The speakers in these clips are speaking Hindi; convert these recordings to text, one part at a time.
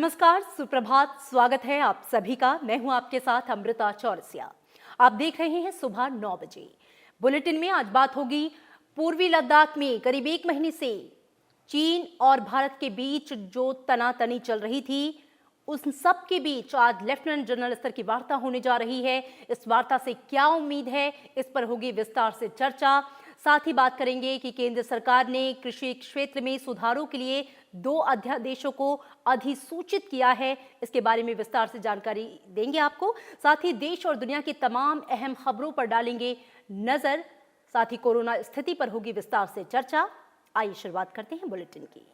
नमस्कार, सुप्रभात। स्वागत है आप सभी का। मैं हूं आपके साथ अमृता चौरसिया। आप देख रहे हैं सुबह 9 बजे। बुलेटिन में आज बात होगी पूर्वी लद्दाख में करीब एक महीने से चीन और भारत के बीच जो तनातनी चल रही थी, उस सब के बीच आज लेफ्टिनेंट जनरल स्तर की वार्ता होने जा रही है। इस वार्ता से क्या उम्मीद है, इस पर होगी विस्तार से चर्चा। साथ ही बात करेंगे कि केंद्र सरकार ने कृषि क्षेत्र में सुधारों के लिए 2 अध्यादेशों को अधिसूचित किया है। इसके बारे में विस्तार से जानकारी देंगे आपको। साथ ही देश और दुनिया की तमाम अहम खबरों पर डालेंगे नजर। साथ ही कोरोना स्थिति पर होगी विस्तार से चर्चा। आइए शुरुआत करते हैं बुलेटिन की।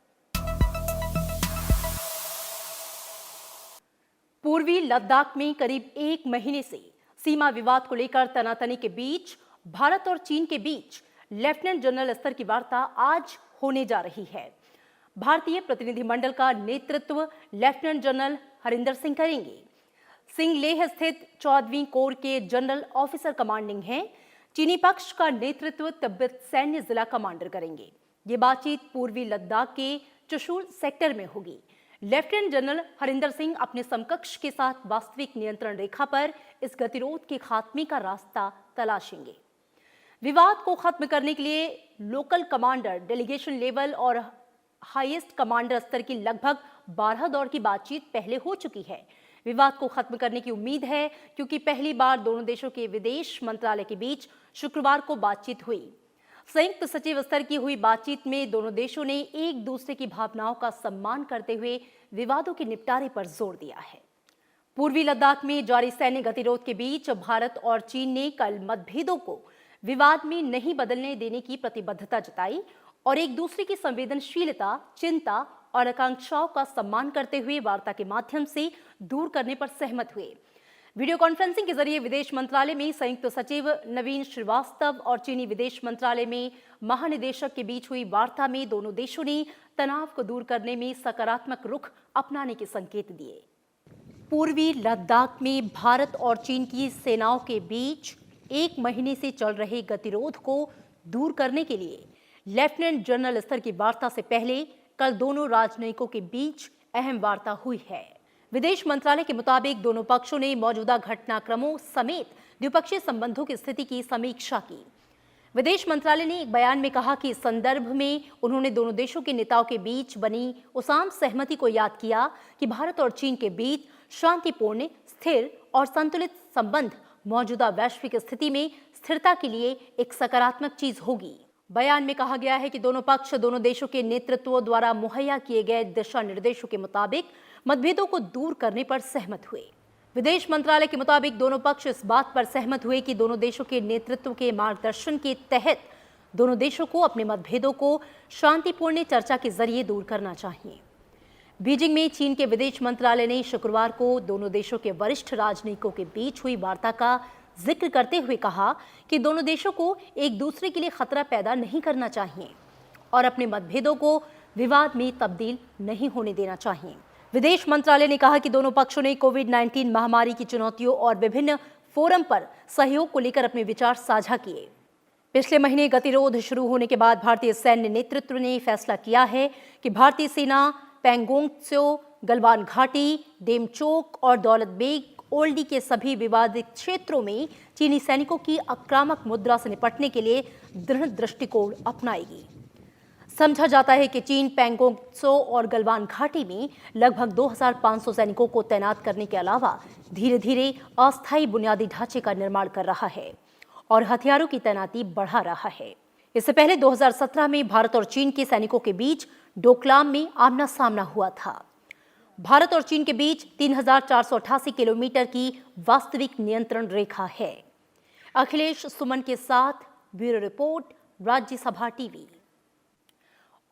पूर्वी लद्दाख में करीब एक महीने से सीमा विवाद को लेकर तनातनी के बीच भारत और चीन के बीच लेफ्टिनेंट जनरल स्तर की वार्ता आज होने जा रही है। भारतीय प्रतिनिधिमंडल का नेतृत्व लेफ्टिनेंट जनरल हरिंदर सिंह करेंगे। सिंह लेह स्थित 14वीं कोर के जनरल ऑफिसर कमांडिंग हैं। चीनी पक्ष का नेतृत्व तिब्बत सैन्य जिला कमांडर करेंगे। ये बातचीत पूर्वी लद्दाख के चुशूल सेक्टर में होगी। लेफ्टिनेंट जनरल हरिंदर सिंह अपने समकक्ष के साथ वास्तविक नियंत्रण रेखा पर इस गतिरोध के खात्मे का रास्ता तलाशेंगे। विवाद को खत्म करने के लिए लोकल कमांडर, डेलीगेशन लेवल और हाईएस्ट कमांडर स्तर की लगभग 12 दौर की बातचीत पहले हो चुकी है। विवाद को खत्म करने की उम्मीद है क्योंकि पहली बार दोनों देशों के विदेश मंत्रालय के बीच शुक्रवार को बातचीत हुई। संयुक्त सचिव स्तर की हुई बातचीत में दोनों देशों ने एक दूसरे की भावनाओं का सम्मान करते हुए विवादों के निपटारे पर जोर दिया है। पूर्वी लद्दाख में जारी सैन्य गतिरोध के बीच भारत और चीन ने कल मतभेदों को विवाद में नहीं बदलने देने की प्रतिबद्धता जताई और एक दूसरे की संवेदनशीलता, चिंता और आकांक्षाओं का सम्मान करते हुए वार्ता के माध्यम से दूर करने पर सहमत हुए। वीडियो कॉन्फ्रेंसिंग के जरिए विदेश मंत्रालय में संयुक्त सचिव नवीन श्रीवास्तव और चीनी विदेश मंत्रालय में महानिदेशक के बीच हुई वार्ता में दोनों देशों ने तनाव को दूर करने में सकारात्मक रुख अपनाने के संकेत दिए। पूर्वी लद्दाख में भारत और चीन की सेनाओं के बीच एक महीने से चल रहे गतिरोध को दूर करने के लिए लेफ्टिनेंट जनरल स्तर की वार्ता से पहले कल दोनों राजनयिकों के बीच अहम वार्ता हुई है। विदेश मंत्रालय के मुताबिक दोनों पक्षों ने मौजूदा घटनाक्रमों समेत द्विपक्षीय संबंधों की स्थिति की समीक्षा की। विदेश मंत्रालय ने एक बयान में कहा कि इस संदर्भ में उन्होंने दोनों देशों के नेताओं के बीच बनी उस आम सहमति को याद किया कि भारत और चीन के बीच शांतिपूर्ण, स्थिर और संतुलित संबंध मौजूदा वैश्विक स्थिति में स्थिरता के लिए एक सकारात्मक चीज होगी। बयान में कहा गया है कि दोनों पक्ष दोनों देशों के नेतृत्व द्वारा मुहैया किए गए दिशा निर्देशों के मुताबिक मतभेदों को दूर करने पर सहमत हुए। विदेश मंत्रालय के मुताबिक दोनों पक्ष इस बात पर सहमत हुए कि दोनों देशों के नेतृत्व के मार्गदर्शन के तहत दोनों देशों को अपने मतभेदों को शांतिपूर्ण चर्चा के जरिए दूर करना चाहिए। बीजिंग में चीन के विदेश मंत्रालय ने शुक्रवार को दोनों देशों के वरिष्ठ राजनयिकों के बीच हुई वार्ता का जिक्र करते हुए कहा कि दोनों देशों को एक दूसरे के लिए खतरा पैदा नहीं करना चाहिए और अपने मतभेदों को विवाद में तब्दील नहीं होने देना चाहिए। विदेश मंत्रालय ने कहा कि दोनों पक्षों ने कोविड-19 महामारी की चुनौतियों और विभिन्न फोरम पर सहयोग को लेकर अपने विचार साझा किए। पिछले महीने गतिरोध शुरू होने के बाद भारतीय सैन्य नेतृत्व ने फैसला किया है कि भारतीय सेना पैंगोंग त्सो, गलवान घाटी, डेमचोक और दौलत बेग ओल्डी के सभी विवादित क्षेत्रों में चीनी सैनिकों की आक्रामक मुद्रा से निपटने के लिए दृढ़ दृष्टिकोण अपनाएगी। समझा जाता है कि चीन पैंगोंग त्सो और गलवान घाटी में लगभग 2500 सैनिकों को तैनात करने के अलावा धीरे धीरे अस्थायी बुनियादी ढांचे का निर्माण कर रहा है और हथियारों की तैनाती बढ़ा रहा है। इससे पहले 2017 में भारत और चीन के सैनिकों के बीच डोकलाम में आमना सामना हुआ था। भारत और चीन के बीच 3488 किलोमीटर की वास्तविक नियंत्रण रेखा है। अखिलेश सुमन के साथ ब्यूरो रिपोर्ट, राज्यसभा टीवी।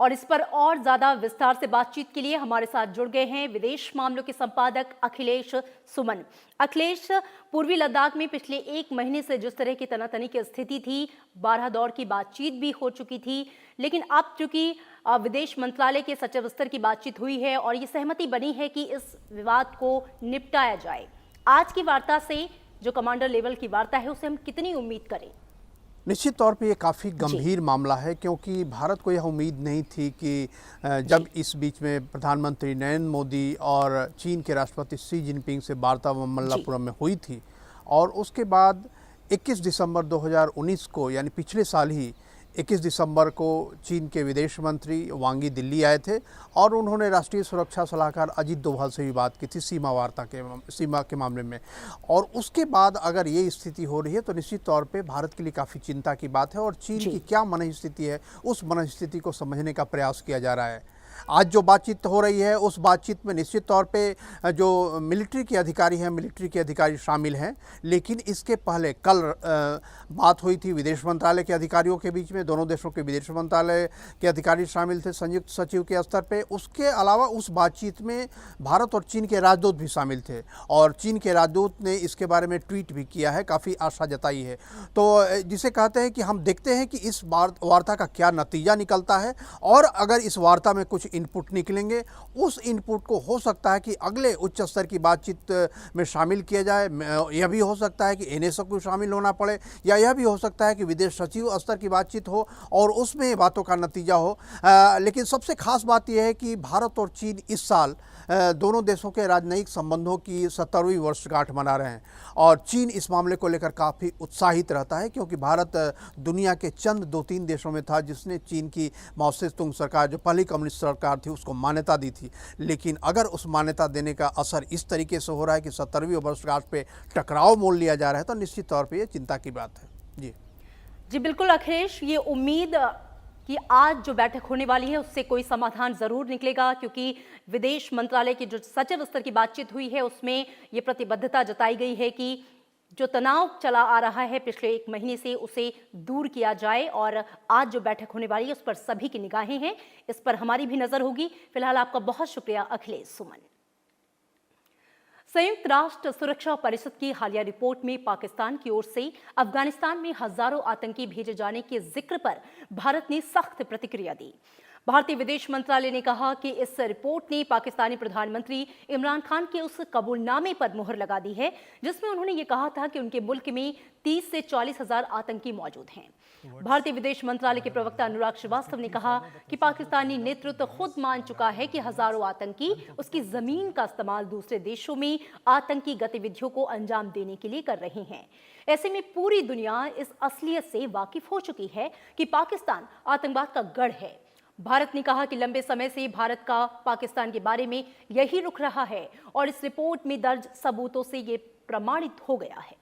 और इस पर और ज्यादा विस्तार से बातचीत के लिए हमारे साथ जुड़ गए हैं विदेश मामलों के संपादक अखिलेश सुमन। अखिलेश, पूर्वी लद्दाख में पिछले एक महीने से जिस तरह की तनातनी की स्थिति थी, 12 दौर की बातचीत भी हो चुकी थी, लेकिन अब चूंकि विदेश मंत्रालय के सचिव स्तर की बातचीत हुई है और ये सहमति बनी है कि इस विवाद को निपटाया जाए, आज की वार्ता से जो कमांडर लेवल की वार्ता है उसे हम कितनी उम्मीद करें? निश्चित तौर पे ये काफ़ी गंभीर मामला है, क्योंकि भारत को यह उम्मीद नहीं थी कि जब इस बीच में प्रधानमंत्री नरेंद्र मोदी और चीन के राष्ट्रपति शी जिनपिंग से वार्ता ममल्लापुरम में हुई थी, और उसके बाद 21 दिसंबर 2019 को, यानी पिछले साल ही 21 दिसंबर को चीन के विदेश मंत्री वांग यी दिल्ली आए थे और उन्होंने राष्ट्रीय सुरक्षा सलाहकार अजीत डोभाल से भी बात की थी सीमा के मामले में। और उसके बाद अगर ये स्थिति हो रही है तो निश्चित तौर पे भारत के लिए काफ़ी चिंता की बात है, और चीन की क्या मनस्थिति है उस मनस्थिति को समझने का प्रयास किया जा रहा है। आज जो बातचीत हो रही है उस बातचीत में निश्चित तौर पे जो मिलिट्री के अधिकारी हैं, मिलिट्री के अधिकारी शामिल हैं, लेकिन इसके पहले कल बात हुई थी विदेश मंत्रालय के अधिकारियों के बीच में। दोनों देशों के विदेश मंत्रालय के अधिकारी शामिल थे संयुक्त सचिव के स्तर पे। उसके अलावा उस बातचीत में भारत और चीन के राजदूत भी शामिल थे, और चीन के राजदूत ने इसके बारे में ट्वीट भी किया है, काफ़ी आशा जताई है। तो जिसे कहते हैं कि हम देखते हैं कि इस वार्ता का क्या नतीजा निकलता है, और अगर इस वार्ता में कुछ इनपुट निकलेंगे, उस इनपुट को हो सकता है कि अगले उच्च स्तर की बातचीत में शामिल किया जाए। यह भी हो सकता है कि एनएसओ को शामिल होना पड़े, या यह भी हो सकता है कि विदेश सचिव स्तर की बातचीत हो और उसमें बातों का नतीजा हो। लेकिन सबसे खास बात यह है कि भारत और चीन इस साल दोनों देशों के राजनयिक संबंधों की 70वीं वर्षगांठ मना रहे हैं, और चीन इस मामले को लेकर काफ़ी उत्साहित रहता है, क्योंकि भारत दुनिया के चंद 2-3 देशों में था जिसने चीन की माओ से तुंग सरकार, जो पहली कम्युनिस्ट सरकार थी, उसको मान्यता दी थी। लेकिन अगर उस मान्यता देने का असर इस तरीके से हो रहा है कि 70वीं वर्षगांठ पे टकराव मोल लिया जा रहा है, तो निश्चित तौर पर यह चिंता की बात है। जी बिल्कुल अखिलेश, ये उम्मीद कि आज जो बैठक होने वाली है उससे कोई समाधान जरूर निकलेगा, क्योंकि विदेश मंत्रालय की जो सचिव स्तर की बातचीत हुई है उसमें ये प्रतिबद्धता जताई गई है कि जो तनाव चला आ रहा है पिछले 1 महीने से उसे दूर किया जाए, और आज जो बैठक होने वाली है उस पर सभी की निगाहें हैं, इस पर हमारी भी नजर होगी। फिलहाल आपका बहुत शुक्रिया अखिलेश सुमन। संयुक्त राष्ट्र सुरक्षा परिषद की हालिया रिपोर्ट में पाकिस्तान की ओर से अफगानिस्तान में हजारों आतंकी भेजे जाने के जिक्र पर भारत ने सख्त प्रतिक्रिया दी। भारतीय विदेश मंत्रालय ने कहा कि इस रिपोर्ट ने पाकिस्तानी प्रधानमंत्री इमरान खान के उस कबूलनामे पर मुहर लगा दी है जिसमें उन्होंने ये कहा था कि उनके मुल्क में 30 से 40 हजार आतंकी मौजूद हैं। भारतीय विदेश मंत्रालय के प्रवक्ता अनुराग श्रीवास्तव ने कहा कि पाकिस्तानी नेतृत्व खुद मान चुका है कि हजारों आतंकी उसकी जमीन का इस्तेमाल दूसरे देशों में आतंकी गतिविधियों को अंजाम देने के लिए कर रहे हैं। ऐसे में पूरी दुनिया इस असलियत से वाकिफ हो चुकी है कि पाकिस्तान आतंकवाद का गढ़ है। भारत ने कहा कि लंबे समय से भारत का पाकिस्तान के बारे में यही रुख रहा है, और इस रिपोर्ट में दर्ज सबूतों से ये प्रमाणित हो गया है।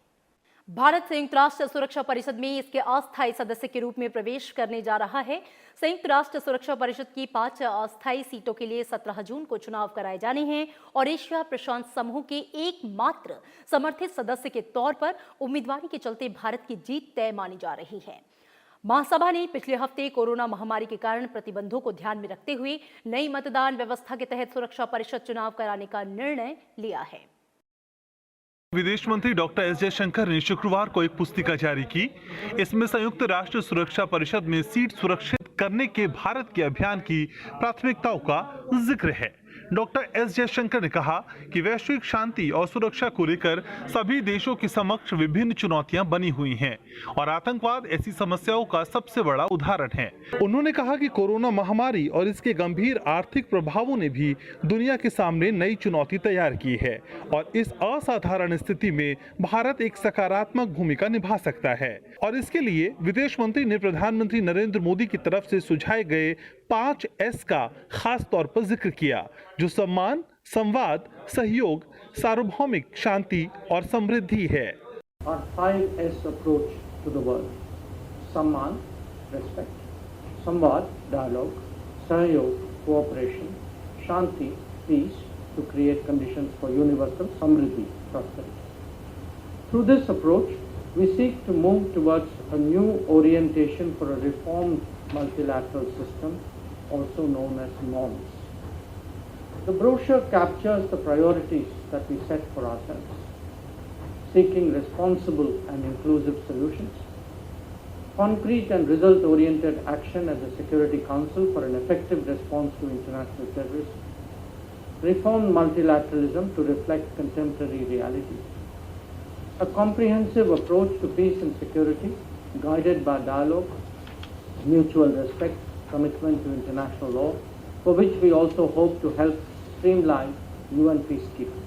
भारत संयुक्त राष्ट्र सुरक्षा परिषद में इसके अस्थायी सदस्य के रूप में प्रवेश करने जा रहा है। संयुक्त राष्ट्र सुरक्षा परिषद की 5 अस्थायी सीटों के लिए 17 जून को चुनाव कराए जाने हैं, और एशिया प्रशांत समूह के एकमात्र समर्थित सदस्य के तौर पर उम्मीदवारी के चलते भारत की जीत तय मानी जा रही है। महासभा ने पिछले हफ्ते कोरोना महामारी के कारण प्रतिबंधों को ध्यान में रखते हुए नई मतदान व्यवस्था के तहत सुरक्षा परिषद चुनाव कराने का निर्णय लिया है। विदेश मंत्री डॉक्टर एस जयशंकर ने शुक्रवार को एक पुस्तिका जारी की। इसमें संयुक्त राष्ट्र सुरक्षा परिषद में सीट सुरक्षित करने के भारत के अभियान की प्राथमिकताओं का जिक्र है। डॉक्टर एस जयशंकर ने कहा कि वैश्विक शांति और सुरक्षा को लेकर सभी देशों के समक्ष विभिन्न चुनौतियां बनी हुई हैं, और आतंकवाद ऐसी समस्याओं का सबसे बड़ा उदाहरण है। उन्होंने कहा कि कोरोना महामारी और इसके गंभीर आर्थिक प्रभावों ने भी दुनिया के सामने नई चुनौती तैयार की है, और इस असाधारण स्थिति में भारत एक सकारात्मक भूमिका निभा सकता है। और इसके लिए विदेश मंत्री ने प्रधानमंत्री नरेंद्र मोदी की तरफ से सुझाए गए 5 S का खास तौर पर जिक्र किया, जो सम्मान, संवाद, सहयोग, सार्वभौमिक शांति और समृद्धि है। Our 5S approach to the world: सम्मान, respect; संवाद, dialogue; सहयोग, cooperation; Shanti, peace, to create conditions for universal samriddhi, prosperity. Through this approach, we seek to move towards a new orientation for a reformed multilateral system, also known as norms. The brochure captures the priorities that we set for ourselves: seeking responsible and inclusive solutions, concrete and result-oriented action at the Security Council for an effective response to international terrorism, reformed multilateralism to reflect contemporary realities, a comprehensive approach to peace and security guided by dialogue, mutual respect, commitment to international law, for which we also hope to help streamline UN peacekeeping.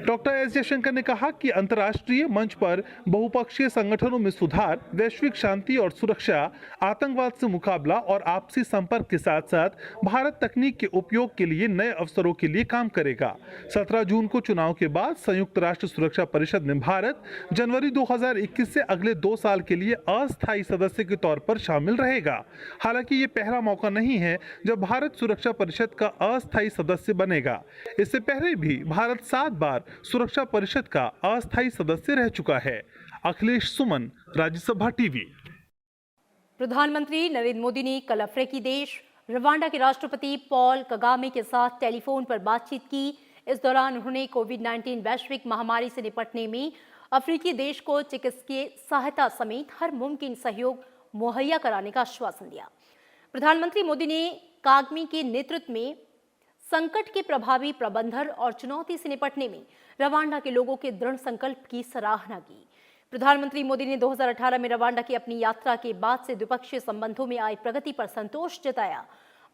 Doctor S Jaishankar ने कहा कि अंतर्राष्ट्रीय मंच पर बहुपक्षीय संगठनों में सुधार, वैश्विक शांति और सुरक्षा, आतंकवाद से मुकाबला और आपसी संपर्क के साथ साथ भारत तकनीक के उपयोग के लिए नए अवसरों के लिए काम करेगा। 17 जून को चुनाव के बाद संयुक्त राष्ट्र सुरक्षा परिषद में भारत जनवरी 2021 से अगले 2 साल के लिए अस्थायी सदस्य के तौर पर शामिल रहेगा। हालांकि ये पहला मौका नहीं है जब भारत सुरक्षा परिषद का अस्थायी सदस्य बनेगा। इससे पहले भी भारत 7 बार सुरक्षा परिषद का अस्थायी सदस्य रह चुका है। अखिलेश सुमन, राज्यसभा टीवी। प्रधानमंत्री नरेंद्र मोदी ने कल अफ्रीकी देश रवांडा के राष्ट्रपति पॉल कगामे के साथ टेलीफोन पर बातचीत की। इस दौरान उन्होंने कोविड-19 वैश्विक महामारी से निपटने में अफ्रीकी देश को चिकित्सकीय सहायता समेत हर मुमकिन सहयोग मुहैया कराने का आश्वासन दिया। प्रधानमंत्री मोदी ने कागमे के नेतृत्व में संकट के प्रभावी प्रबंधन और चुनौती से निपटने में रवांडा के लोगों के दृढ़ संकल्प की सराहना की। प्रधानमंत्री मोदी ने 2018 में रवांडा की अपनी यात्रा के बाद से द्विपक्षीय संबंधों में आई प्रगति पर संतोष जताया।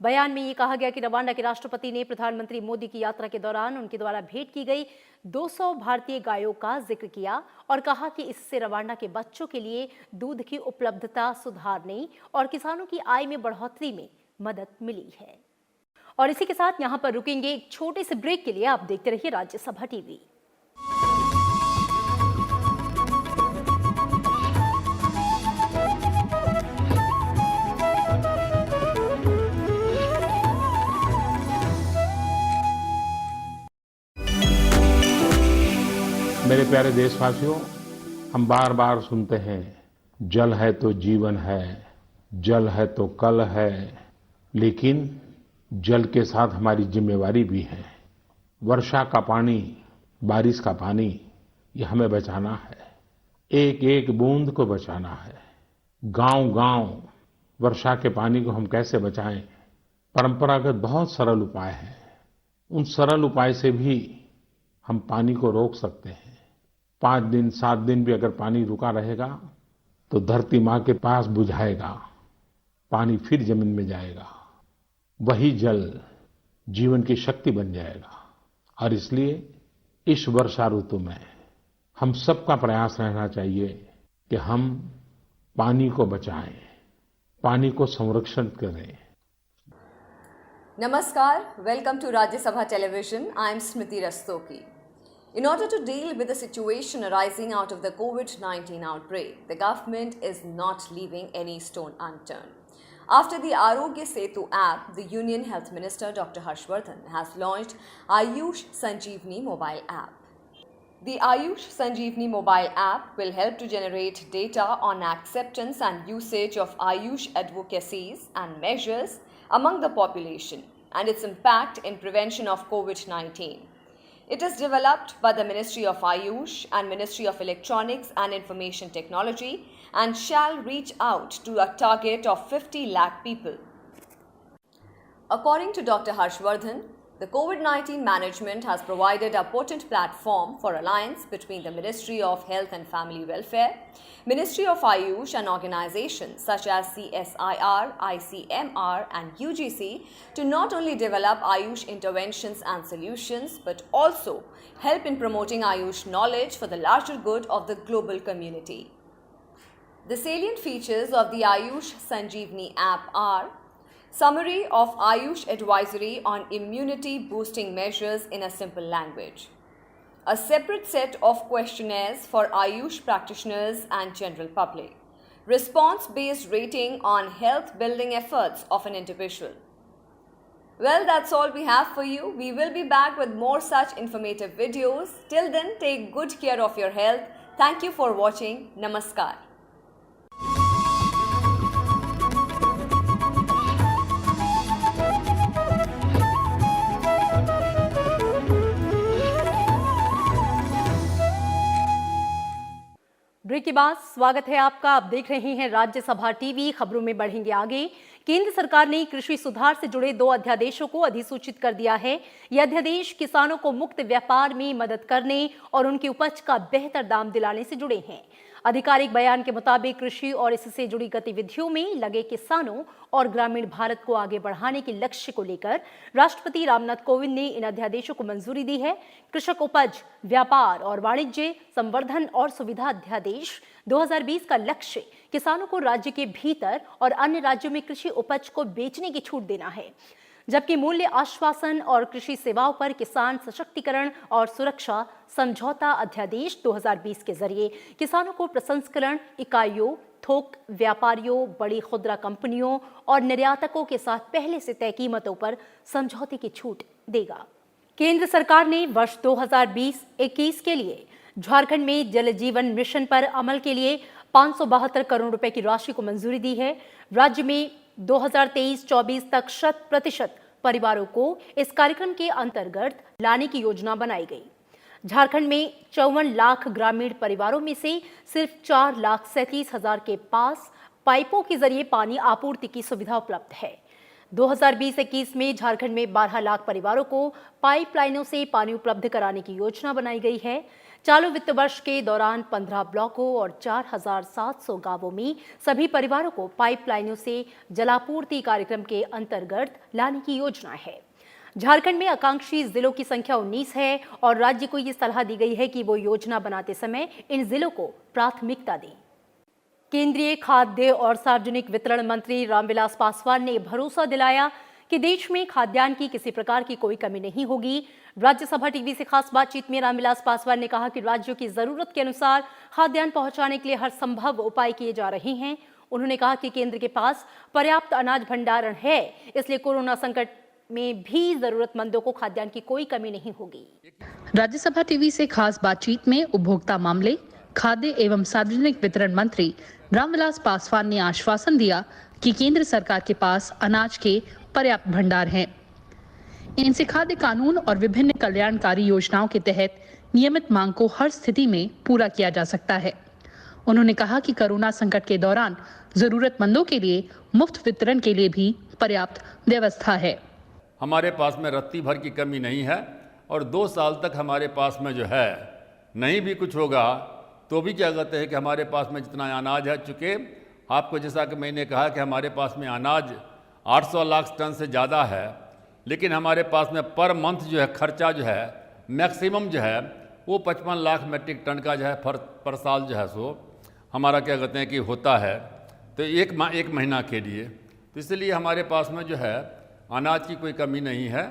बयान में ये कहा गया कि रवांडा के राष्ट्रपति ने प्रधानमंत्री मोदी की यात्रा के दौरान उनके द्वारा भेंट की गई 200 भारतीय गायों का जिक्र किया और कहा कि इससे रवांडा के बच्चों के लिए दूध की उपलब्धता सुधारने और किसानों की आय में बढ़ोतरी में मदद मिली है। और इसी के साथ यहां पर रुकेंगे एक छोटे से ब्रेक के लिए। आप देखते रहिए राज्यसभा टीवी। मेरे प्यारे देशवासियों, हम बार बार सुनते हैं जल है तो जीवन है, जल है तो कल है, लेकिन जल के साथ हमारी जिम्मेवारी भी है। वर्षा का पानी, बारिश का पानी, ये हमें बचाना है। एक एक बूंद को बचाना है। गांव-गांव वर्षा के पानी को हम कैसे बचाएं? परंपरागत बहुत सरल उपाय हैं। उन सरल उपाय से भी हम पानी को रोक सकते हैं। 5 दिन 7 दिन भी अगर पानी रुका रहेगा तो धरती माँ के पास बुझाएगा, पानी फिर जमीन में जाएगा, वही जल जीवन की शक्ति बन जाएगा। और इसलिए इस वर्षा ऋतु में हम सबका प्रयास रहना चाहिए कि हम पानी को बचाएं, पानी को संरक्षण करें। Namaskar, welcome to Rajya Sabha Television. I am Smriti Rastogi. In order to deal with the situation arising out of the COVID-19 outbreak, the government is not leaving any stone unturned. After the Arogya Setu app, the Union Health Minister Dr. Harshvardhan has launched Ayush Sanjeevani mobile app. The Ayush Sanjeevani mobile app will help to generate data on acceptance and usage of Ayush advocacies and measures among the population and its impact in prevention of COVID-19. It is developed by the Ministry of Ayush and Ministry of Electronics and Information Technology and shall reach out to a target of 50 lakh people. According to Dr. Harshvardhan, the COVID-19 management has provided a potent platform for alliance between the Ministry of Health and Family Welfare, Ministry of Ayush and organizations such as CSIR, ICMR and UGC to not only develop Ayush interventions and solutions but also help in promoting Ayush knowledge for the larger good of the global community. The salient features of the Ayush Sanjeevani app are summary of Ayush advisory on immunity boosting measures in a simple language, a separate set of questionnaires for Ayush practitioners and general public, response-based rating on health building efforts of an individual. Well, that's all we have for you. We will be back with more such informative videos. Till then, take good care of your health. Thank you for watching. Namaskar. Break के बाद स्वागत है आपका। आप देख रहे हैं राज्यसभा टीवी। खबरों में बढ़ेंगे आगे। केंद्र सरकार ने कृषि सुधार से जुड़े 2 अध्यादेशों को अधिसूचित कर दिया है। ये अध्यादेश किसानों को मुक्त व्यापार में मदद करने और उनकी उपज का बेहतर दाम दिलाने से जुड़े हैं। आधिकारिक बयान के मुताबिक कृषि और इससे जुड़ी गतिविधियों में लगे किसानों और ग्रामीण भारत को आगे बढ़ाने के लक्ष्य को लेकर राष्ट्रपति रामनाथ कोविंद ने इन अध्यादेशों को मंजूरी दी है। कृषक उपज, व्यापार और वाणिज्य संवर्धन और सुविधा अध्यादेश 2020 का लक्ष्य किसानों को राज्य के भीतर और अन्य राज्यों में कृषि उपज को बेचने की छूट देना है, जबकि मूल्य आश्वासन और कृषि सेवाओं पर किसान सशक्तिकरण और सुरक्षा समझौता अध्यादेश 2020 के जरिए किसानों को प्रसंस्करण इकाइयों, थोक व्यापारियों, बड़ी खुदरा कंपनियों और निर्यातकों के साथ पहले से तय कीमतों पर समझौते की छूट देगा। केंद्र सरकार ने वर्ष 2020-21 के लिए झारखंड में जल जीवन मिशन पर अमल के लिए 572 करोड़ रुपए की राशि को मंजूरी दी है। राज्य में 2023-24 तक 100% परिवारों को इस कार्यक्रम के अंतर्गत लाने की योजना बनाई गई। झारखंड में 54 लाख ग्रामीण परिवारों में से सिर्फ 4,37,000 के पास पाइपों के जरिए पानी आपूर्ति की सुविधा उपलब्ध है। 2020-21 में झारखंड में 12 लाख परिवारों को पाइपलाइनों से पानी उपलब्ध कराने की योजना बनाई गई है। चालू वित्त वर्ष के दौरान 15 ब्लॉकों और 4,700 गांवों में सभी परिवारों को पाइपलाइनों से जलापूर्ति कार्यक्रम के अंतर्गत लाने की योजना है। झारखंड में आकांक्षी जिलों की संख्या 19 है और राज्य को ये सलाह दी गई है कि वो योजना बनाते समय इन जिलों को प्राथमिकता दें। केंद्रीय खाद्य और सार्वजनिक वितरण मंत्री रामविलास पासवान ने भरोसा दिलाया कि देश में खाद्यान्न की किसी प्रकार की कोई कमी नहीं होगी। राज्यसभा टीवी से खास बातचीत में रामविलास पासवान ने कहा कि राज्यों की जरूरत के अनुसार खाद्यान्न पहुंचाने के लिए हर संभव उपाय किए जा रहे हैं। उन्होंने कहा कि केंद्र के पास पर्याप्त अनाज भंडारण है, इसलिए कोरोना संकट में भी जरूरतमंदों को खाद्यान्न की कोई कमी नहीं होगी। राज्यसभा टीवी से खास बातचीत में उपभोक्ता मामले, खाद्य एवं सार्वजनिक वितरण मंत्री रामविलास पासवान ने आश्वासन दिया कि केंद्र सरकार के पास अनाज के पर्याप्त भंडार हैं। इनसे खाद्य कानून और विभिन्न कल्याणकारी योजनाओं के तहत नियमित मांग को हर स्थिति में पूरा किया जा सकता है। उन्होंने कहा कि कोरोना संकट के दौरान जरूरतमंदों के लिए मुफ्त वितरण के लिए भी पर्याप्त व्यवस्था है। हमारे पास में रत्ती भर की कमी नहीं है और 2 साल तक हमारे पास में जो है नहीं भी कुछ होगा तो भी क्या कहते हैं कि हमारे पास में जितना अनाज है, चूँकि आपको जैसा कि मैंने कहा कि हमारे पास में अनाज 800 लाख टन से ज़्यादा है, लेकिन हमारे पास में पर मंथ जो है खर्चा जो है मैक्सिमम जो है वो 55 लाख मेट्रिक टन का जो है पर साल जो है सो हमारा क्या कहते हैं कि होता है, तो एक महीना के लिए। तो इसलिए हमारे पास में जो है अनाज की कोई कमी नहीं है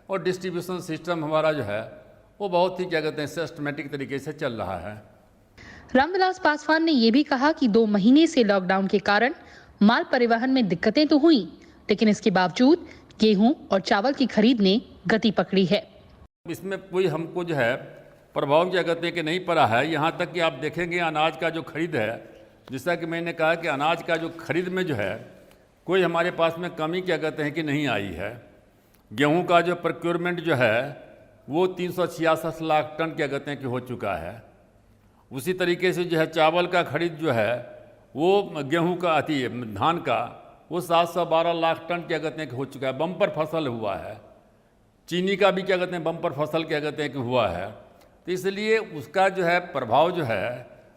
और डिस्ट्रीब्यूशन सिस्टम हमारा जो है वो बहुत ही क्या कहते हैं सिस्टमेटिक तरीके से चल रहा है। रामविलास पासवान ने ये भी कहा कि 2 महीने से लॉकडाउन के कारण माल परिवहन में दिक्कतें तो हुई, लेकिन इसके बावजूद गेहूं और चावल की खरीद ने गति पकड़ी है। इसमें कोई हमको जो है प्रभाव क्या कहते हैं कि नहीं पड़ा है। यहाँ तक कि आप देखेंगे अनाज का जो खरीद है, जैसा कि मैंने कहा कि अनाज का जो खरीद में जो है कोई हमारे पास में कमी क्या कहते हैं कि नहीं आई है। गेहूं का जो प्रोक्योरमेंट जो है वो 366 लाख टन क्या कहते हैं कि हो चुका है। उसी तरीके से जो है चावल का खरीद जो है वो गेहूं का धान का वो 712 लाख टन क्या कहते हैं कि हो चुका है। बम्पर फसल हुआ है। चीनी का भी क्या कहते हैं बम्पर फसल क्या कहते हैं कि हुआ है। तो इसलिए उसका जो है प्रभाव जो है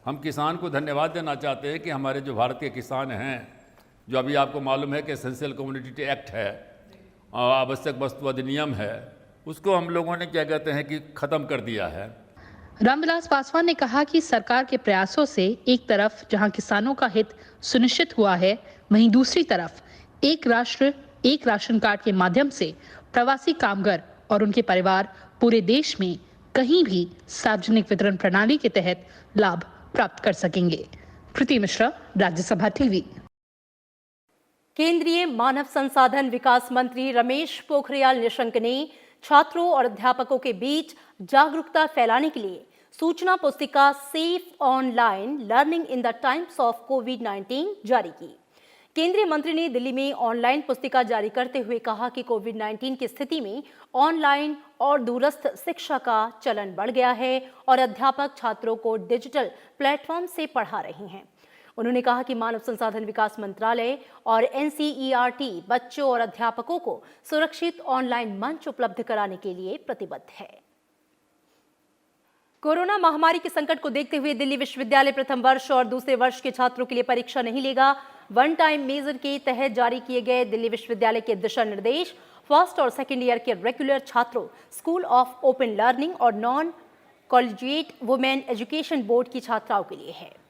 हम किसान को धन्यवाद देना चाहते हैं कि हमारे जो भारत के किसान हैं, जो अभी आपको मालूम है कि एसेंशियल कमोडिटी एक्ट है, आवश्यक वस्तु अधिनियम है, उसको हम लोगों ने क्या कहते हैं कि ख़त्म कर दिया है। रामविलास पासवान ने कहा कि सरकार के प्रयासों से एक तरफ जहां किसानों का हित सुनिश्चित हुआ है, वहीं दूसरी तरफ एक राष्ट्र एक राशन कार्ड के माध्यम से प्रवासी कामगार और उनके परिवार पूरे देश में कहीं भी सार्वजनिक वितरण प्रणाली के तहत लाभ प्राप्त कर सकेंगे। प्रीति मिश्रा, राज्यसभा टीवी। केंद्रीय मानव संसाधन विकास मंत्री रमेश पोखरियाल निशंक ने छात्रों और अध्यापकों के बीच जागरूकता फैलाने के लिए सूचना पुस्तिका safe online learning in the times of कोविड-19 जारी की। केंद्रीय मंत्री ने दिल्ली में ऑनलाइन पुस्तिका जारी करते हुए कहा कि कोविड-19 की स्थिति में ऑनलाइन और दूरस्थ शिक्षा का चलन बढ़ गया है और अध्यापक छात्रों को डिजिटल प्लेटफॉर्म से पढ़ा रहे हैं। उन्होंने कहा कि मानव संसाधन विकास मंत्रालय और एनसीईआरटी बच्चों और अध्यापकों को सुरक्षित ऑनलाइन मंच उपलब्ध कराने के लिए प्रतिबद्ध है। कोरोना महामारी के संकट को देखते हुए दिल्ली विश्वविद्यालय प्रथम वर्ष और दूसरे वर्ष के छात्रों के लिए परीक्षा नहीं लेगा। वन टाइम मेजर के तहत जारी किए गए दिल्ली विश्वविद्यालय के दिशा निर्देश फर्स्ट और सेकेंड ईयर के रेगुलर छात्रों, स्कूल ऑफ ओपन लर्निंग और non collegiate women education board की छात्राओं के लिए है।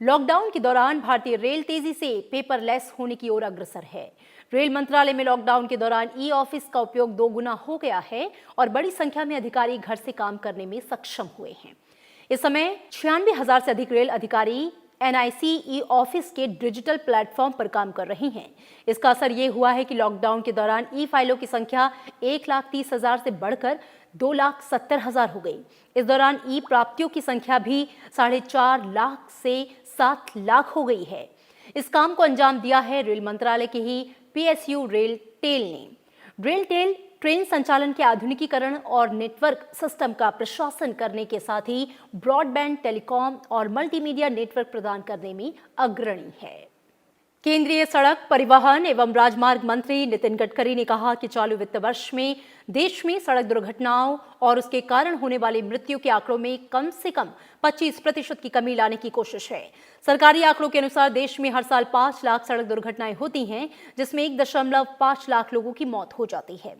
लॉकडाउन के दौरान भारतीय रेल तेजी से पेपरलेस होने की ओर अग्रसर है। रेल मंत्रालय में लॉकडाउन के दौरान ई ऑफिस का उपयोग 2 गुना हो गया है और बड़ी संख्या में अधिकारी घर से काम करने में सक्षम हुए हैं। इस समय 96,000 से अधिक रेल अधिकारी एनआईसी ई ऑफिस के डिजिटल प्लेटफॉर्म पर काम कर रही हैं। इसका असर ये हुआ है कि लॉकडाउन के दौरान ई फाइलों की संख्या 1,30,000 से बढ़कर 2,70,000 हो गई। इस दौरान ई प्राप्तियों की संख्या भी 4.5 लाख से 7 लाख हो गई है। इस काम को अंजाम दिया है रेल मंत्रालय के ही पीएसयू रेल टेल ने। रेल टेल ट्रेन संचालन के आधुनिकीकरण और नेटवर्क सिस्टम का प्रशासन करने के साथ ही ब्रॉडबैंड, टेलीकॉम और मल्टीमीडिया नेटवर्क प्रदान करने में अग्रणी है। केंद्रीय सड़क परिवहन एवं राजमार्ग मंत्री नितिन गडकरी ने कहा कि चालू वित्त वर्ष में देश में सड़क दुर्घटनाओं और उसके कारण होने वाली मृत्यु के आंकड़ों में कम से कम 25% की कमी लाने की कोशिश है। सरकारी आंकड़ों के अनुसार देश में हर साल 5 लाख सड़क दुर्घटनाएं होती हैं, जिसमें 1.5 लाख लोगों की मौत हो जाती है।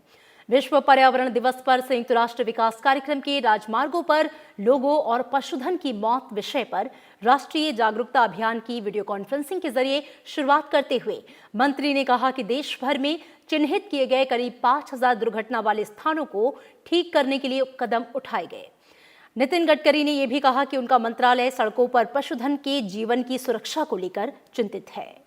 विश्व पर्यावरण दिवस पर संयुक्त राष्ट्र विकास कार्यक्रम के राजमार्गों पर लोगों और पशुधन की मौत विषय पर राष्ट्रीय जागरूकता अभियान की वीडियो कॉन्फ्रेंसिंग के जरिए शुरुआत करते हुए मंत्री ने कहा कि देश भर में चिन्हित किए गए करीब 5,000 दुर्घटना वाले स्थानों को ठीक करने के लिए कदम उठाए गए। नितिन गडकरी ने यह भी कहा कि उनका मंत्रालय सड़कों पर पशुधन के जीवन की सुरक्षा को लेकर चिंतित है।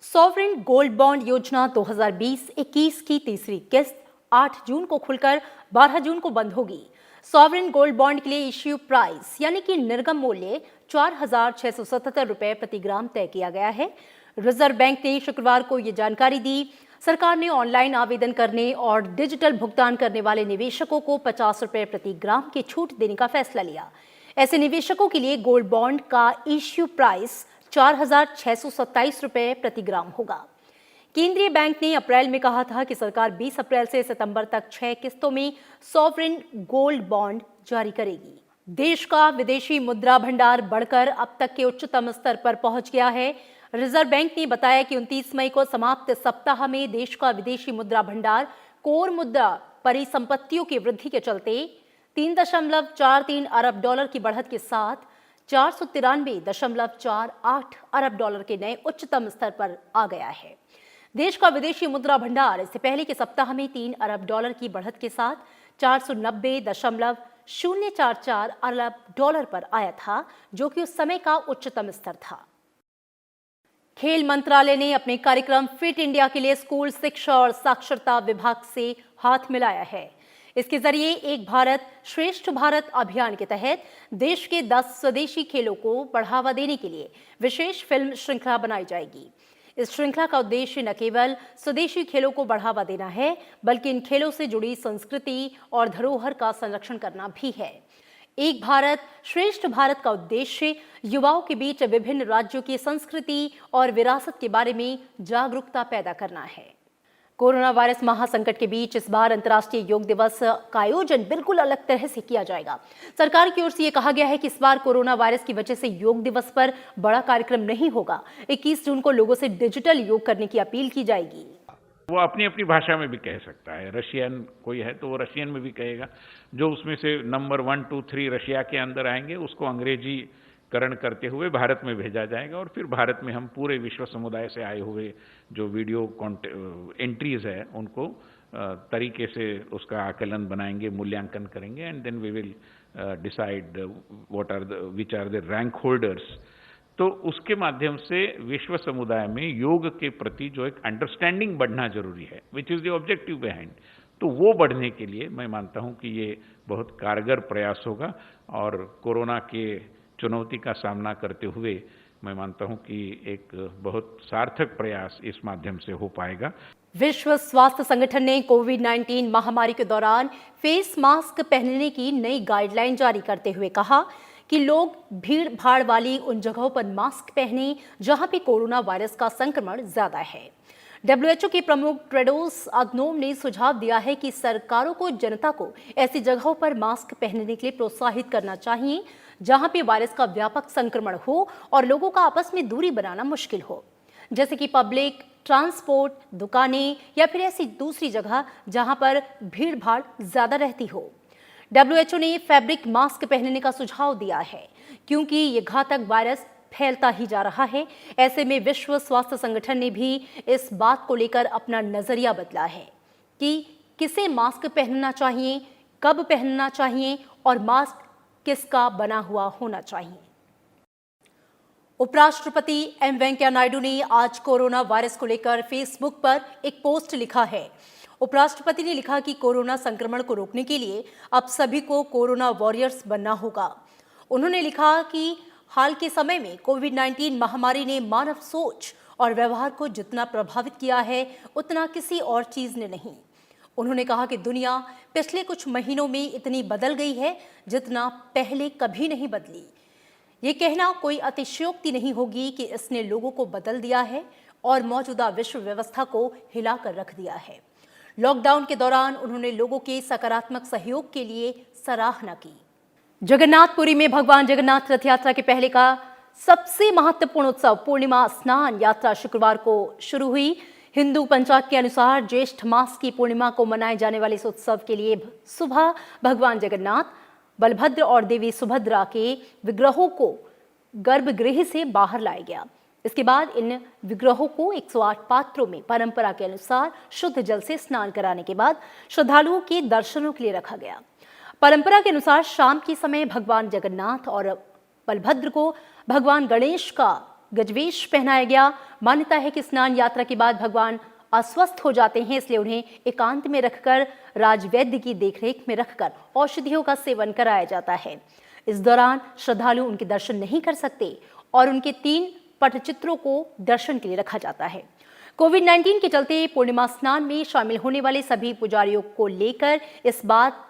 सॉवरेन गोल्ड बॉन्ड योजना 2020-21 की तीसरी किस्त 8 जून को खुलकर 12 जून को बंद होगी। सॉवरेन गोल्ड बॉन्ड के लिए इश्यू प्राइस यानी कि निर्गम मूल्य 4,677 रुपए प्रति ग्राम तय किया गया है। रिजर्व बैंक ने शुक्रवार को यह जानकारी दी। सरकार ने ऑनलाइन आवेदन करने और डिजिटल भुगतान करने वाले निवेशकों को 50 रुपए प्रति ग्राम की छूट देने का फैसला लिया। ऐसे निवेशकों के लिए गोल्ड बॉन्ड का इश्यू प्राइस 4,627 रुपए प्रति ग्राम होगा। केंद्रीय बैंक ने अप्रैल में कहा था कि सरकार 20 अप्रैल से सितंबर तक 6 किस्तों में सॉवरेन गोल्ड बॉन्ड जारी करेगी। देश का विदेशी मुद्रा भंडार बढ़कर अब तक के उच्चतम स्तर पर पहुंच गया है। रिजर्व बैंक ने बताया कि 29 मई को समाप्त सप्ताह में देश का विदेशी मुद्रा भंडार कोर मुद्रा परिसंपत्तियों की वृद्धि के चलते 3.43 अरब डॉलर की बढ़त के साथ 493.48 अरब डॉलर के नए उच्चतम स्तर पर आ गया है। देश का विदेशी मुद्रा भंडार इससे पहले के सप्ताह में 3 अरब डॉलर की बढ़त के साथ 490.044 अरब डॉलर पर आया था, जो कि उस समय का उच्चतम स्तर था। खेल मंत्रालय ने अपने कार्यक्रम फिट इंडिया के लिए स्कूल शिक्षा और साक्षरता विभाग से हाथ मिलाया है। इसके जरिए एक भारत श्रेष्ठ भारत अभियान के तहत देश के 10 स्वदेशी खेलों को बढ़ावा देने के लिए विशेष फिल्म श्रृंखला बनाई जाएगी। इस श्रृंखला का उद्देश्य न केवल स्वदेशी खेलों को बढ़ावा देना है, बल्कि इन खेलों से जुड़ी संस्कृति और धरोहर का संरक्षण करना भी है। एक भारत श्रेष्ठ भारत का उद्देश्य युवाओं के बीच विभिन्न राज्यों की संस्कृति और विरासत के बारे में जागरूकता पैदा करना है। कोरोना वायरस महासंकट के बीच इस बार अंतर्राष्ट्रीय योग दिवस का आयोजन बिल्कुल अलग तरह से किया जाएगा। सरकार की ओर से यह कहा गया है कि इस बार कोरोना वायरस की वजह से योग दिवस पर बड़ा कार्यक्रम नहीं होगा। 21 जून को लोगों से डिजिटल योग करने की अपील की जाएगी। वो अपनी अपनी भाषा में भी कह सकता है। रशियन कोई है तो वो रशियन में भी कहेगा। जो उसमें से नंबर 1, 2, 3 रशिया के अंदर आएंगे उसको अंग्रेजीकरण करते हुए भारत में भेजा जाएगा और फिर भारत में हम पूरे विश्व समुदाय से आए हुए जो वीडियो एंट्रीज है उनको तरीके से उसका आकलन बनाएंगे, मूल्यांकन करेंगे and then we will decide which are the rank holders. तो उसके माध्यम से विश्व समुदाय में योग के प्रति जो एक अंडरस्टैंडिंग बढ़ना जरूरी है, which is the objective behind. तो वो बढ़ने के लिए मैं मानता हूं कि ये बहुत कारगर प्रयास होगा और कोरोना के चुनौती का सामना करते हुए मैं मानता हूं कि एक बहुत सार्थक प्रयास इस माध्यम से हो पाएगा। विश्व स्वास्थ्य संगठन ने कोविड-19 महामारी के दौरान फेस मास्क पहनने की नई गाइडलाइन जारी करते हुए कहा कि लोग भीड़ भाड़ वाली उन जगहों पर मास्क पहने जहां पे कोरोना वायरस का संक्रमण ज्यादा है। WHO के प्रमुख टेड्रोस अधनोम ने सुझाव दिया है कि सरकारों को जनता को ऐसी जगहों पर मास्क पहनने के लिए प्रोत्साहित करना चाहिए जहां पे वायरस का व्यापक संक्रमण हो और लोगों का आपस में दूरी बनाना मुश्किल हो, जैसे कि पब्लिक ट्रांसपोर्ट, दुकानें या फिर ऐसी दूसरी जगह जहां पर भीड़ भाड़ ज्यादा रहती हो। WHO ने फैब्रिक मास्क पहनने का सुझाव दिया है क्योंकि ये घातक वायरस फैलता ही जा रहा है। ऐसे में विश्व स्वास्थ्य संगठन ने भी इस बात को लेकर अपना नजरिया बदला है कि किसे मास्क पहनना चाहिए, कब पहनना चाहिए और मास्क किसका बना हुआ होना चाहिए। उपराष्ट्रपति एम वेंकैया नायडू ने आज कोरोना वायरस को लेकर फेसबुक पर एक पोस्ट लिखा है। उपराष्ट्रपति ने लिखा कि कोरोना संक्रमण को रोकने के लिए अब सभी को कोरोना वॉरियर्स बनना होगा। उन्होंने लिखा कि हाल के समय में कोविड-19 महामारी ने मानव सोच और व्यवहार को जितना प्रभावित किया है उतना किसी और चीज ने नहीं। उन्होंने कहा कि दुनिया पिछले कुछ महीनों में इतनी बदल गई है जितना पहले कभी नहीं बदली। ये कहना कोई अतिशयोक्ति नहीं होगी कि इसने लोगों को बदल दिया है और मौजूदा विश्व व्यवस्था को हिलाकर रख दिया है। लॉकडाउन के दौरान उन्होंने लोगों के सकारात्मक सहयोग के लिए सराहना की। जगन्नाथपुरी में भगवान जगन्नाथ रथ यात्रा के पहले का सबसे महत्वपूर्ण उत्सव पूर्णिमा स्नान यात्रा शुक्रवार को शुरू हुई। हिंदू पंचांग के अनुसार ज्येष्ठ मास की पूर्णिमा को मनाए जाने वाले इस उत्सव के लिए सुबह भगवान जगन्नाथ, बलभद्र और देवी सुभद्रा के विग्रहों को गर्भगृह से बाहर लाया गया। इसके बाद इन विग्रहों को 108 पात्रों में परंपरा के अनुसार शुद्ध जल से स्नान कराने के बाद श्रद्धालुओं के दर्शनों के लिए रखा गया। परंपरा के अनुसार शाम के समय भगवान जगन्नाथ और बलभद्र को भगवान गणेश का गजवेश पहनाया गया। मान्यता है कि स्नान यात्रा के बाद भगवान अस्वस्थ हो जाते हैं, इसलिए उन्हें एकांत में रखकर राजवैद्य की देखरेख में रखकर औषधियों का सेवन कराया जाता है। इस दौरान श्रद्धालु उनके दर्शन नहीं कर सकते और उनके 3 पटचित्रों को दर्शन के लिए रखा जाता है। कोविड-19 के चलते पूर्णिमा स्नान में शामिल होने वाले सभी पुजारियों को लेकर इस बात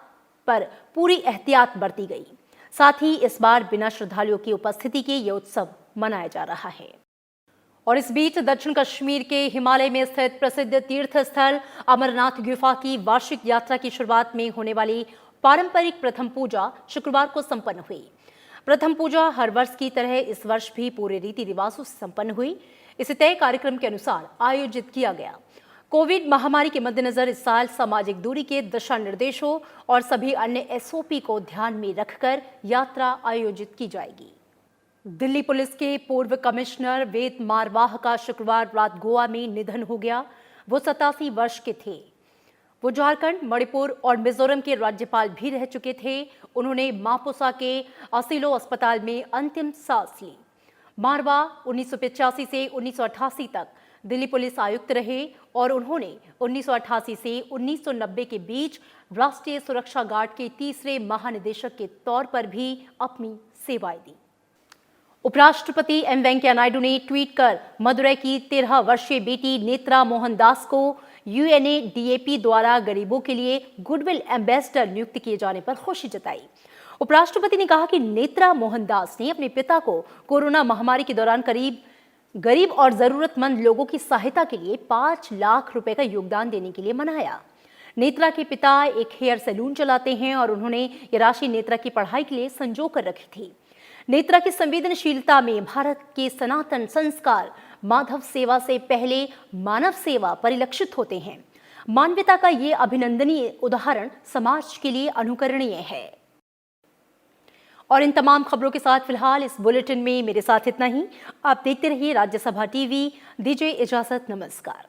पर पूरी एहतियात बरती गई। साथ ही इस बार बिना श्रद्धालुओं की उपस्थिति के ये उत्सव मनाया जा रहा है। और इस बीच दक्षिण कश्मीर के हिमालय में स्थित प्रसिद्ध तीर्थ स्थल अमरनाथ गुफा की वार्षिक यात्रा की शुरुआत में होने वाली पारंपरिक प्रथम पूजा शुक्रवार को संपन्न हुई। प्रथम पूजा हर वर्ष की तरह इस वर्ष भी पूरे रीति रिवाजों से संपन्न हुई। इसे तय कार्यक्रम के अनुसार आयोजित किया गया। कोविड महामारी के मद्देनजर इस साल सामाजिक दूरी के दिशा निर्देशों और सभी अन्य SOP को ध्यान में रखकर यात्रा आयोजित की जाएगी। दिल्ली पुलिस के पूर्व कमिश्नर वेद मारवाह का शुक्रवार रात गोवा में निधन हो गया। वो 87 वर्ष के थे। वो झारखंड, मणिपुर और मिजोरम के राज्यपाल भी रह चुके थे। उन्होंने मापुसा के असिलो अस्पताल में अंतिम सांस ली। मारवा 1985 से 1988 तक दिल्ली पुलिस आयुक्त रहे और उन्होंने 1988 से 1990 के बीच राष्ट्रीय सुरक्षा गार्ड के 3रे महानिदेशक के तौर पर भी अपनी सेवाएं दी। उपराष्ट्रपति एम वेंकैया नायडू ने ट्वीट कर मदुरै की 13 वर्षीय बेटी नेत्रा मोहनदास को UNADAP द्वारा गरीबों के लिए गुडविल एम्बेसडर नियुक्त किए जाने पर खुशी जताई। उपराष्ट्रपति ने कहा कि नेत्रा मोहनदास ने अपने पिता को कोरोना महामारी के दौरान गरीब और जरूरतमंद लोगों की सहायता के लिए 5 लाख रुपए का योगदान देने के लिए मनाया। नेत्रा के पिता एक हेयर सैलून चलाते हैं और उन्होंने ये राशि नेत्रा की पढ़ाई के लिए संजो कर रखी थी। नेत्रा की संवेदनशीलता में भारत के सनातन संस्कार माधव सेवा से पहले मानव सेवा परिलक्षित होते हैं। मानवता का ये अभिनंदनीय उदाहरण समाज के लिए अनुकरणीय है। और इन तमाम खबरों के साथ फिलहाल इस बुलेटिन में मेरे साथ इतना ही। आप देखते रहिए राज्यसभा टीवी। दीजिए इजाजत, नमस्कार।